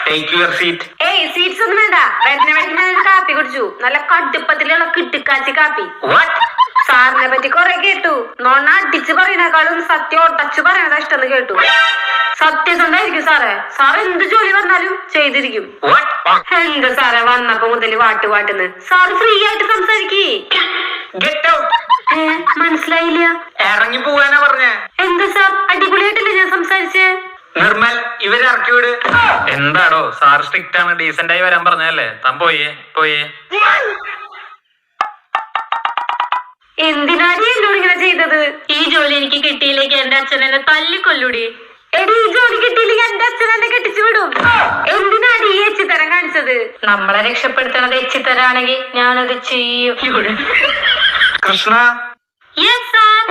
Take your seat. ഏയ് seats ഒന്നും വേണ്ട. വരുന്ന വഴിക്ക് ഞാനൊരു കാപ്പി കുടിച്ചു. നല്ല കടുപ്പത്തിലുള്ള കിട്ടുക്കാച്ചി കാപ്പി. സാറിനെ പറ്റി കൊറേ കേട്ടു. നോണ അടിച്ച് പറയണേക്കാളും സത്യം ഒട്ടച്ചു പറയണതാ ഇഷ്ടം കേട്ടു. സത്യസന്ധായിരിക്കും സാറേ. സാർ എന്ത് ജോലി പറഞ്ഞാലും ചെയ്തിരിക്കും. എന്ത് സാറേ വന്നപ്പോ മുതല് വാട്ടുന്ന്. സാറ് ഫ്രീ ആയിട്ട് സംസാരിക്കേ. മനസ്സിലായില്ല. ഇറങ്ങി പോവാനാ പറഞ്ഞേ. എന്താ സാർ അടിപൊളിയായിട്ടില്ലേ ഞാൻ സംസാരിച്ചേ? നിർമ്മൽ ഇവരെ ഇറക്കി വിട്. എന്താടോ സാർ സ്ട്രിക്റ്റ് ആണ്, ഡീസന്റ് ആയി വരാൻ പറഞ്ഞല്ലേ. താൻ പോയേ. എന്തിനാണ് എന്നോട് ഇങ്ങനെ ചെയ്തത്? ഈ ജോലി എനിക്ക് കിട്ടിയില്ലെങ്കിൽ എന്റെ അച്ഛൻ എന്നെ തല്ലിക്കൊല്ലൂടി. എടി ഈ ജോലി കിട്ടിയില്ലെങ്കിൽ എന്റെ അച്ഛൻ എന്നെ കെട്ടിച്ചു വിടും. എന്തിനാണ് ഈ എച്ചിത്തരം കാണിച്ചത്? നമ്മളെ രക്ഷപ്പെടുത്തണത് എച്ചിത്തരാണെങ്കിൽ ഞാനത് ചെയ്യും. കൃഷ്ണ. Yes sir.